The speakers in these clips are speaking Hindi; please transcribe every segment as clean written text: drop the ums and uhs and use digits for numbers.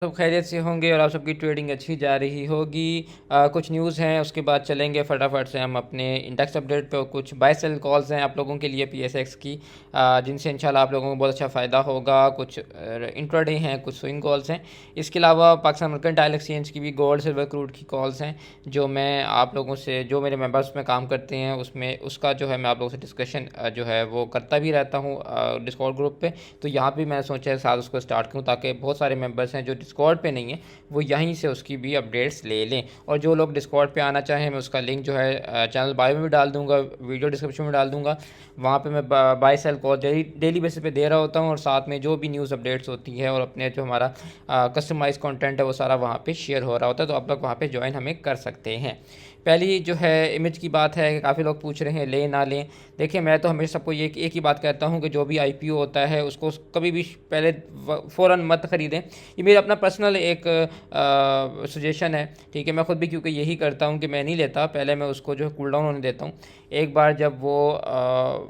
सब खैरियत से होंगे और आप सबकी ट्रेडिंग अच्छी जा रही होगी। कुछ न्यूज़ हैं, उसके बाद चलेंगे फटाफट से हम अपने इंडेक्स अपडेट पे। और कुछ बाय सेल कॉल्स हैं आप लोगों के लिए पीएसएक्स की, जिनसे इंशाल्लाह आप लोगों को बहुत अच्छा फ़ायदा होगा। कुछ इंट्राडे हैं, कुछ स्विंग कॉल्स हैं। इसके अलावा पाकिस्तान मर्केंटाइल एक्सचेंज की भी गोल्ड सिल्वर क्रूड की कॉल्स हैं, जो मैं आप लोगों से, जो मेरे मेंबर्स में काम करते हैं उसमें उसका जो है मैं आप लोगों से डिस्कशन जो है वो करता भी रहता हूँ डिस्कॉर्ड ग्रुप पे। तो यहाँ भी मैंने सोचा है साथ उसको स्टार्ट करूँ, ताकि बहुत सारे मेंबर्स हैं जो डिस्कॉर्ड पे नहीं है वो यहीं से उसकी भी अपडेट्स ले लें। और जो लोग डिस्कॉर्ड पे आना चाहें, मैं उसका लिंक जो है चैनल बायो में भी डाल दूंगा, वीडियो डिस्क्रिप्शन में डाल दूंगा। वहाँ पे मैं buy sell call daily basis पे दे रहा होता हूँ, और साथ में जो भी न्यूज़ अपडेट्स होती है और अपने जो हमारा कस्टमाइज कंटेंट है वो सारा वहाँ पे शेयर हो रहा होता है। तो आप लोग वहाँ पे ज्वाइन हमें कर सकते हैं। पहली जो है इमेज की बात है कि काफ़ी लोग पूछ रहे हैं लें ना लें। देखिए, मैं तो हमेशा सबको ये एक ही बात कहता हूँ कि जो भी आईपीओ होता है उसको कभी भी पहले फ़ौरन मत ख़रीदें। ये मेरा अपना पर्सनल एक सजेशन है, ठीक है। मैं खुद भी क्योंकि यही करता हूँ कि मैं नहीं लेता, पहले मैं उसको जो है कूल डाउन होने देता हूँ। एक बार जब वो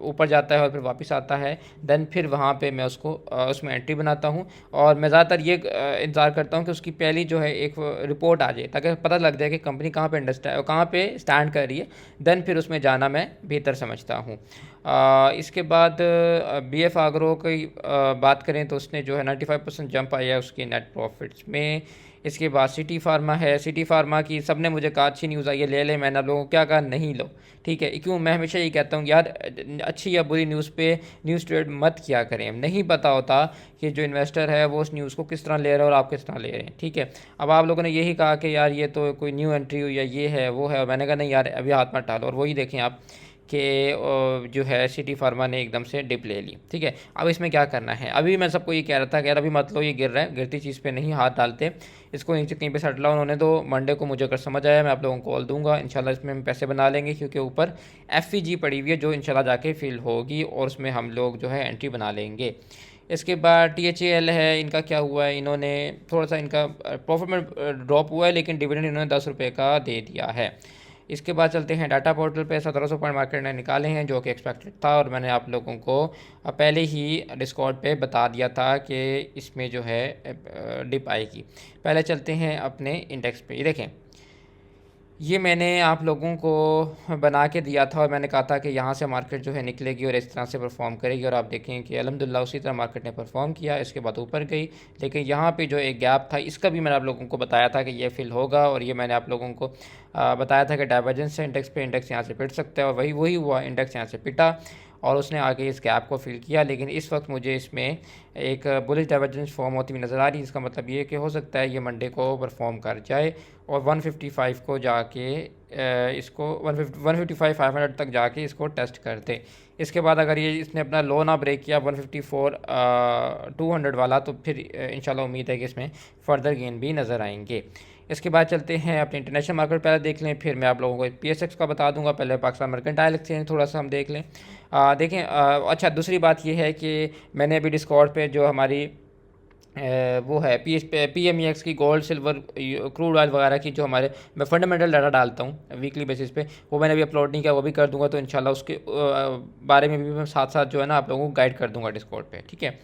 ऊपर जाता है और फिर वापस आता है, देन फिर वहाँ पे मैं उसको उसमें एंट्री बनाता हूँ। और मैं ज़्यादातर ये इंतज़ार करता हूँ कि उसकी पहली जो है एक रिपोर्ट आ जाए, ताकि पता लग जाए कि कंपनी कहाँ पे कहाँ पे स्टैंड कर रही है। देन फिर उसमें जाना मैं बेहतर समझता हूँ। इसके बाद बी एफ आग्रो की बात करें तो उसने जो है 95% जंप आया है उसके नेट प्रॉफिट्स में। इसके बाद सिटी फार्मा है। सिटी फार्मा की सब ने मुझे कहा अच्छी न्यूज़ आई है, ले ले। मैंने आप लोगों को क्या कहा, नहीं लो, ठीक है। क्यों, मैं हमेशा यही कहता हूँ यार, अच्छी या बुरी न्यूज़ पे न्यूज़ ट्रेड मत किया करें। नहीं पता होता कि जो इन्वेस्टर है वो उस न्यूज़ को किस तरह ले रहा है और आप किस तरह ले रहे हैं, ठीक है। अब आप लोगों ने यही कहा कि यार ये तो कोई न्यू एंट्री हुई या ये है वो है, और मैंने कहा नहीं यार, अभी हाथ मत डालो। और वही देखें आप कि जो है सिटी फार्मा ने एकदम से डिप ले ली, ठीक है। अब इसमें क्या करना है, अभी मैं सबको ये कह रहा था कि यार अभी मत लो, ये गिर रहा है, गिरती चीज़ पे नहीं हाथ डालते, इसको नीचे कहीं पे सेटल डाउन होने दो। मंडे को मुझे अगर समझ आया मैं आप लोगों को कॉल दूंगा, इंशाल्लाह इसमें हम पैसे बना लेंगे, क्योंकि ऊपर एफ पड़ी हुई है जो इंशाल्लाह जाके फिल होगी और उसमें हम लोग जो है एंट्री बना लेंगे। इसके बाद टी एच ए एल है। इनका क्या हुआ है, इन्होंने थोड़ा सा इनका प्रॉफिट में ड्रॉप हुआ है, लेकिन डिविडेंड इन्होंने 10 रुपये का दे दिया है। इसके बाद चलते हैं डाटा पोर्टल पे। 1700 पॉइंट मार्केट ने निकाले हैं, जो कि एक्सपेक्टेड था, और मैंने आप लोगों को पहले ही डिस्कॉर्ड पे बता दिया था कि इसमें जो है डिप आएगी। पहले चलते हैं अपने इंडेक्स पे। ये देखें, ये मैंने आप लोगों को बना के दिया था और मैंने कहा था कि यहाँ से मार्केट जो है निकलेगी और इस तरह से परफॉर्म करेगी, और आप देखें कि अल्हम्दुलिल्लाह उसी तरह मार्केट ने परफॉर्म किया। इसके बाद ऊपर गई, लेकिन यहाँ पे जो एक गैप था इसका भी मैंने आप लोगों को बताया था कि ये फिल होगा, और ये मैंने आप लोगों को बताया था कि डाइवर्जेंस है इंडेक्स पे, इंडेक्स यहाँ से पिट सकता है, और वही वही हुआ, इंडेक्स यहाँ से पिटा और उसने आगे इस गैप को फिल किया। लेकिन इस वक्त मुझे इसमें एक बुलिश डाइवर्जेंस फॉर्म होती हुई नज़र आ रही है। इसका मतलब ये कि हो सकता है ये मंडे को परफॉर्म कर जाए और 155 को जाके इसको 155 500 तक जाके इसको टेस्ट कर दे। इसके बाद अगर ये इसने अपना लो ना ब्रेक किया 154 200 वाला, तो फिर इंशाल्लाह उम्मीद है कि इसमें फ़र्दर गेन भी नज़र आएंगे। इसके बाद चलते हैं अपने इंटरनेशनल मार्केट पहले देख लें, फिर मैं आप लोगों को पीएसएक्स का बता दूंगा। पहले पाकिस्तान मर्केंटाइल एक्सचेंज थोड़ा सा हम देख लें। देखें, अच्छा, दूसरी बात ये है कि मैंने अभी डिस्कॉर्ड पे जो हमारी वो है पी एम ई एक्स की गोल्ड सिल्वर क्रूड ऑयल वगैरह की जो हमारे मैं फंडामेंटल डाटा डालता हूँ वीकली बेसिस पे, वो मैंने अभी अपलोड नहीं किया, वो भी कर दूंगा। तो इंशाल्लाह उसके बारे में भी मैं साथ साथ जो है ना आप लोगों को गाइड कर दूंगा डिस्कॉर्ड पे, ठीक है।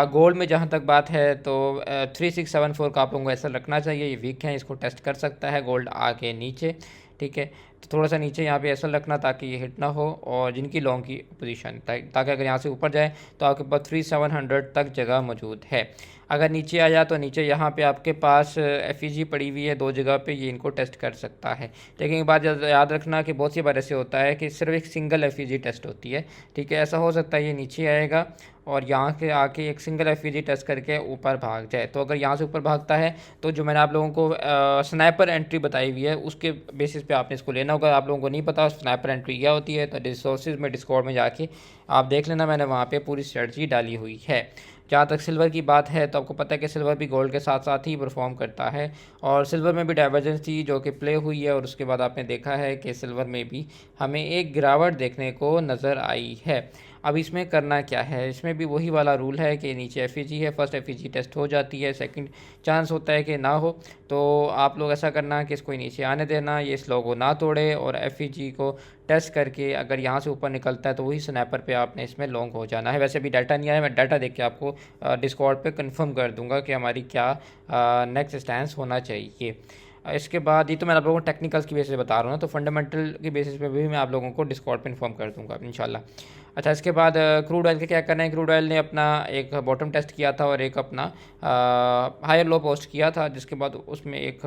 गोल्ड में जहाँ तक बात है तो 3674 का आप लोगों को ऐसा रखना चाहिए, ये वीक है, इसको टेस्ट कर सकता है गोल्ड आके नीचे, ठीक है। तो थोड़ा सा नीचे यहाँ पे ऐसा रखना ताकि ये हिट ना हो, और जिनकी लॉन्ग की पोजीशन ताकि अगर यहाँ से ऊपर जाए तो आपके पास 3700 तक जगह मौजूद है। अगर नीचे आया तो नीचे यहाँ पे आपके पास एफ पड़ी हुई है 2 जगह पे, ये इनको टेस्ट कर सकता है। लेकिन एक बात याद रखना कि बहुत सी बार ऐसे होता है कि सिर्फ एक सिंगल एफ टेस्ट होती है, ठीक है। ऐसा हो सकता है ये नीचे आएगा और यहाँ के आके एक सिंगल एफ टेस्ट करके ऊपर भाग जाए। तो अगर यहाँ से ऊपर भागता है तो जो मैंने आप लोगों को स्नाइपर एंट्री बताई हुई है उसके बेसिस पे आपने इसको लेना होगा। आप लोगों को नहीं पता स्नाइपर एंट्री क्या होती है तो रिसोर्सेज में डिस्कॉर्ड में जाके आप देख लेना, मैंने वहाँ पे पूरी स्ट्रेटजी डाली हुई है। जहाँ तक सिल्वर की बात है तो आपको पता है कि सिल्वर भी गोल्ड के साथ साथ ही परफॉर्म करता है, और सिल्वर में भी डाइवर्जेंस थी जो कि प्ले हुई है, और उसके बाद आपने देखा है कि सिल्वर में भी हमें एक गिरावट देखने को नज़र आई है। अब इसमें करना क्या है, इसमें भी वही वाला रूल है कि नीचे एफ है, फर्स्ट एफ टेस्ट हो जाती है, सेकंड चांस होता है कि ना हो। तो आप लोग ऐसा करना कि इसको नीचे आने देना, ये इस लोगो ना तोड़े, और एफ को टेस्ट करके अगर यहाँ से ऊपर निकलता है तो वही स्नैपर पे आपने इसमें लॉन्ग हो जाना है। वैसे भी डाटा नहीं आया, मैं डाटा देख के आपको डिस्कॉर्ड पे कंफर्म कर दूंगा कि हमारी क्या नेक्स्ट स्टैंस होना चाहिए। इसके बाद ये तो मैं आप लोगों को टेक्निकल्स की बेसिस पे बता रहा हूँ ना, तो फंडामेंटल की बेसिस पे भी मैं आप लोगों को डिस्कॉर्ड पे इन्फॉर्म कर दूंगा इंशाल्लाह। अच्छा, इसके बाद क्रूड ऑयल के क्या करना है। क्रूड ऑयल ने अपना एक बॉटम टेस्ट किया था और एक अपना हायर लो पोस्ट किया था, जिसके बाद उसमें एक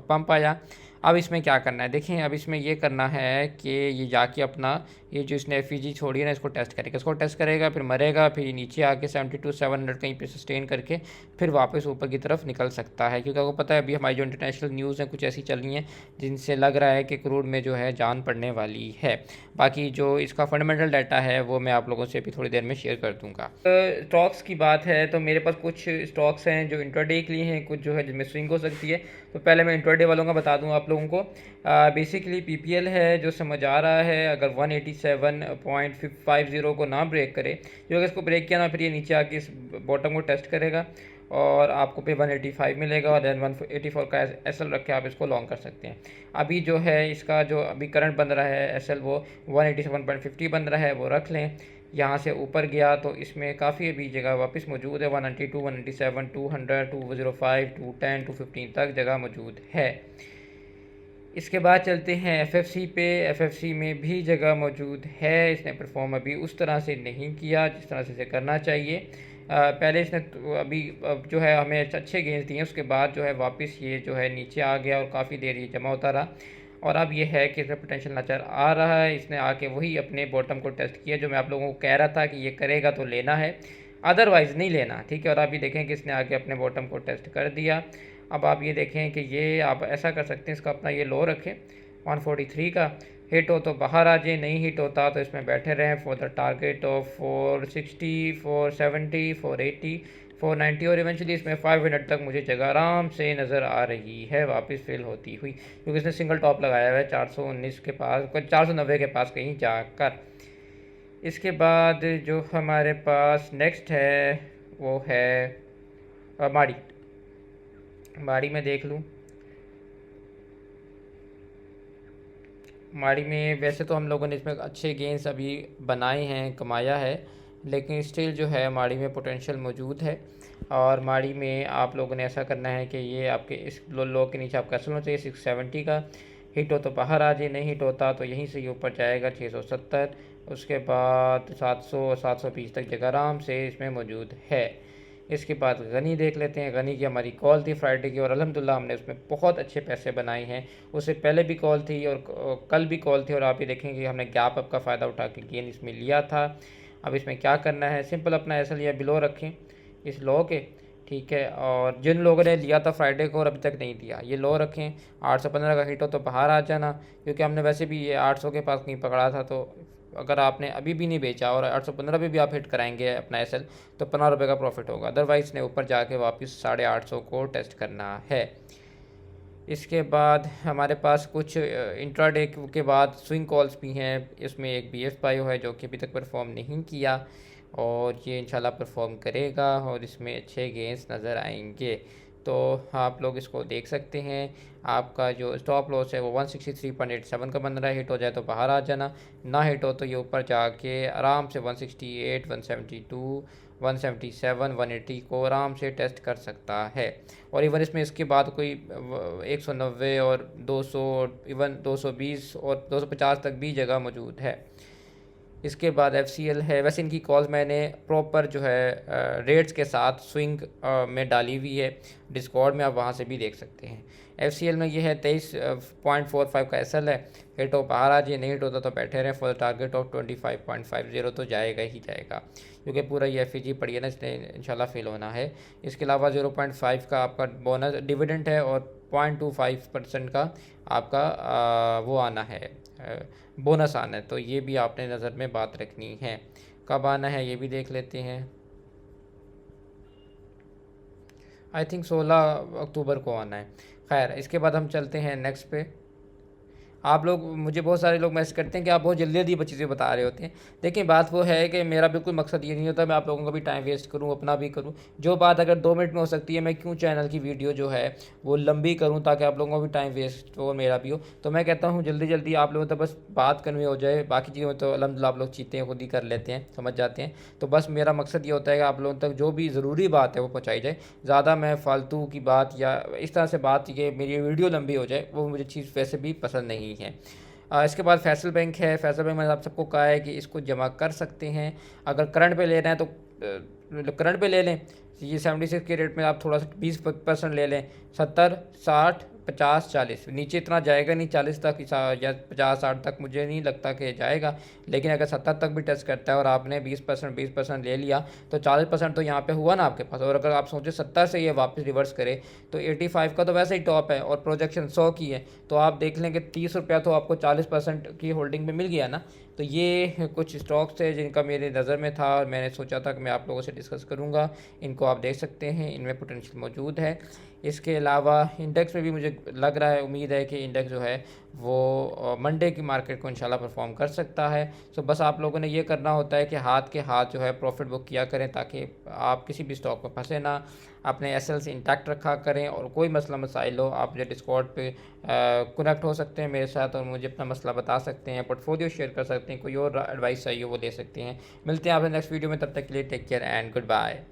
पंप आया। अब इसमें क्या करना है, देखें अब इसमें ये करना है कि ये जाके अपना ये जो इसने एफ छोड़ी है ना, इसको टेस्ट करेगा, इसको टेस्ट करेगा, फिर मरेगा, फिर नीचे आके 72-700 कहीं पे सस्टेन करके फिर वापस ऊपर की तरफ निकल सकता है। क्योंकि आपको पता है अभी हमारी जो इंटरनेशनल न्यूज़ हैं कुछ ऐसी चल रही हैं जिनसे लग रहा है कि क्रूड में जो है जान पड़ने वाली है। बाकी जो इसका फंडामेंटल डाटा है वो मैं आप लोगों से अभी थोड़ी देर में शेयर कर दूंगा। स्टॉक्स की बात है तो मेरे पास कुछ स्टॉक्स हैं जो इंट्राडे के लिए हैं, कुछ जो है जिसमें स्विंग हो सकती है। तो पहले मैं इंट्राडे वालों का बता दूं आप लोगों को। बेसिकली पीपीएल है जो समझ आ रहा है, अगर 187.50 को ना ब्रेक करे, जो अगर इसको ब्रेक किया ना फिर ये नीचे आके इस बॉटम को टेस्ट करेगा और आपको पे 185 मिलेगा, और देन 184 का एसएल रख के आप इसको लॉन्ग कर सकते हैं। अभी जो है इसका जो अभी करंट बन रहा है एसएल वो 187.50 बन रहा है, वो रख लें। यहाँ से ऊपर गया तो इसमें काफ़ी अभी जगह वापस मौजूद है, 192, 197, 200, 205, 210, 215 तक जगह मौजूद है। इसके बाद चलते हैं एफएफसी पे। एफएफसी में भी जगह मौजूद है, इसने परफॉर्म अभी उस तरह से नहीं किया जिस तरह से इसे करना चाहिए। पहले इसने अभी जो है हमें अच्छे गेंस दिए, उसके बाद जो है वापस ये जो है नीचे आ गया और काफ़ी देर ये जमा होता रहा, और अब ये है कि इसमें पोटेंशियल नज़र आ रहा है। इसने आके वही अपने बॉटम को टेस्ट किया जो मैं आप लोगों को कह रहा था कि ये करेगा तो लेना है, अदरवाइज़ नहीं लेना, ठीक है। और आप ये देखें कि इसने आके अपने बॉटम को टेस्ट कर दिया। अब आप ये देखें कि ये आप ऐसा कर सकते हैं, इसका अपना ये लो रखें 143 का, हिट हो तो बाहर आ जाए, नहीं हिट होता तो इसमें बैठे रहें फॉर द टारगेट ऑफ 460, 470, 480, 490, और इवेंचुअली इसमें 500 तक मुझे जगह आराम से नज़र आ रही है वापस फिल होती हुई, क्योंकि इसने सिंगल टॉप लगाया हुआ है 419 के पास, 490 के पास कहीं जाकर। इसके बाद जो हमारे पास नेक्स्ट है वो है माड़ी। माड़ी में देख लूँ, माड़ी में वैसे तो हम लोगों ने इसमें अच्छे गेंस अभी बनाए हैं, कमाया है, लेकिन स्टिल जो है माड़ी में पोटेंशियल मौजूद है। और माड़ी में आप लोगों ने ऐसा करना है कि ये आपके इस लो के नीचे आपका होना चाहिए 670 का, हिट हो तो बाहर आ जाए, नहीं हिट होता तो यहीं से ये ऊपर जाएगा 670, उसके बाद 700 और 720 तक जगह आराम से इसमें मौजूद है। इसके बाद गनी देख लेते हैं। गनी की हमारी कॉल थी फ्राइडे की और अल्हम्दुलिल्लाह हमने उसमें बहुत अच्छे पैसे बनाए हैं। उससे पहले भी कॉल थी और कल भी कॉल थी, और आप ये देखेंगे हमने गैप अप का फ़ायदा उठा के गेन इसमें लिया था। अब इसमें क्या करना है, सिंपल अपना ऐसा लिया बिलो रखें इस लो के, ठीक है। और जिन लोगों ने लिया था फ्राइडे को और अभी तक नहीं दिया, ये लो रखें। 815 का हिट हो तो बाहर आ जाना, क्योंकि हमने वैसे भी ये 800 के पास नहीं पकड़ा था, तो अगर आपने अभी भी नहीं बेचा और 815 पे भी आप हिट कराएंगे अपना एसएल तो 15 रुपये का प्रॉफिट होगा। अदरवाइज़ ने ऊपर जाके वापस 850 को टेस्ट करना है। इसके बाद हमारे पास कुछ इंट्राडे के बाद स्विंग कॉल्स भी हैं। इसमें एक BF बायो है जो कि अभी तक परफॉर्म नहीं किया, और ये इंशाल्लाह परफॉर्म करेगा और इसमें अच्छे गेंस नज़र आएंगे। तो आप लोग इसको देख सकते हैं। आपका जो स्टॉप लॉस है वो 163.87 का बन रहा है, हिट हो जाए तो बाहर आ जाना, ना हिट हो तो ये ऊपर जाके आराम से 168, 172, 177, 180 को आराम से टेस्ट कर सकता है। और इवन इसमें इसके बाद कोई 190 और 200, इवन 220 और 250 तक भी जगह मौजूद है। इसके बाद FCL है। वैसे इनकी कॉल्स मैंने प्रॉपर जो है रेट्स के साथ स्विंग में डाली हुई है, डिस्कॉर्ड में आप वहाँ से भी देख सकते हैं। FCL में ये है 23.45 का SL है, हिट हो बाहर आ जाए, नहीं हिट होता तो बैठे रहें फॉर द टारगेट ऑफ 25.50 तो जाएगा ही जाएगा, क्योंकि पूरा ये FEG पड़ी है ना, इसलिए इंशाल्लाह फेल होना है। इसके अलावा 0.5 का आपका बोनस डिविडेंड है और 0.25% का आपका वो आना है, बोनस आना है, तो ये भी आपने नज़र में बात रखनी है। कब आना है ये भी देख लेते हैं। आई थिंक 16 अक्टूबर को आना है। खैर, इसके बाद हम चलते हैं नेक्स्ट पे। आप लोग मुझे बहुत सारे लोग मैसेज करते हैं कि आप बहुत जल्दी जल्दी चीज़ें बता रहे होते हैं। देखिए बात वो है कि मेरा बिल्कुल मकसद ये नहीं होता मैं आप लोगों का भी टाइम वेस्ट करूँ, अपना भी करूँ। जो बात अगर 2 मिनट में हो सकती है, मैं क्यों चैनल की वीडियो जो है वो लंबी करूँ ताकि आप लोगों का भी टाइम वेस्ट हो और मेरा भी हो। तो मैं कहता हूँ जल्दी जल्दी आप लोगों तक बस बात कन्वे हो जाए, बाकी चीज़ों में तो अल्हम्दुलिल्लाह आप लोग चीतें खुद ही कर लेते हैं, समझ जाते हैं। तो बस मेरा मकसद ये होता है कि आप लोगों तक जो भी ज़रूरी बात है वो पहुँचाई जाए। ज़्यादा मैं फालतू की बात या इस तरह से बात कि मेरी वीडियो लंबी हो जाए, वो मुझे चीज़ वैसे भी पसंद नहीं है। इसके बाद फैसल बैंक है। फैसल बैंक मैंने आप सबको कहा है कि इसको जमा कर सकते हैं। अगर करंट पे ले रहे हैं तो करंट पे ले लें। ये 76 के रेट में आप थोड़ा सा 20% ले लें। 70, 60, 50, 40 नीचे इतना जाएगा नहीं, 40 तक या 50-60 तक मुझे नहीं लगता कि जाएगा। लेकिन अगर 70 तक भी टच करता है और आपने 20% ले लिया तो 40% तो यहाँ पे हुआ ना आपके पास। और अगर आप सोचें 70 से ये वापस रिवर्स करे तो 85 का तो वैसे ही टॉप है और प्रोजेक्शन 100 की है, तो आप देख लें कि 30 रुपया तो आपको 40% की होल्डिंग में मिल गया ना। तो ये कुछ स्टॉक्स थे जिनका मेरे नज़र में था और मैंने सोचा था कि मैं आप लोगों से डिस्कस करूँगा। इनको आप देख सकते हैं, इनमें पोटेंशियल मौजूद है। इसके अलावा इंडेक्स में भी मुझे लग रहा है, उम्मीद है कि इंडेक्स जो है वो मंडे की मार्केट को इंशाल्लाह परफॉर्म कर सकता है। सो बस आप लोगों ने ये करना होता है कि हाथ के हाथ जो है प्रॉफिट बुक किया करें ताकि आप किसी भी स्टॉक में फंसे ना, अपने एसएल इंटैक्ट रखा करें और कोई मसला मसाइल हो आप मुझे डिस्कॉर्ड पे कनेक्ट हो सकते हैं मेरे साथ और मुझे अपना मसला बता सकते हैं, पोर्टफोलियो शेयर कर सकते हैं, कोई और एडवाइस चाहिए वो ले सकते हैं। मिलते हैं आपसे नेक्स्ट वीडियो में, तब तक के लिए take care and good bye.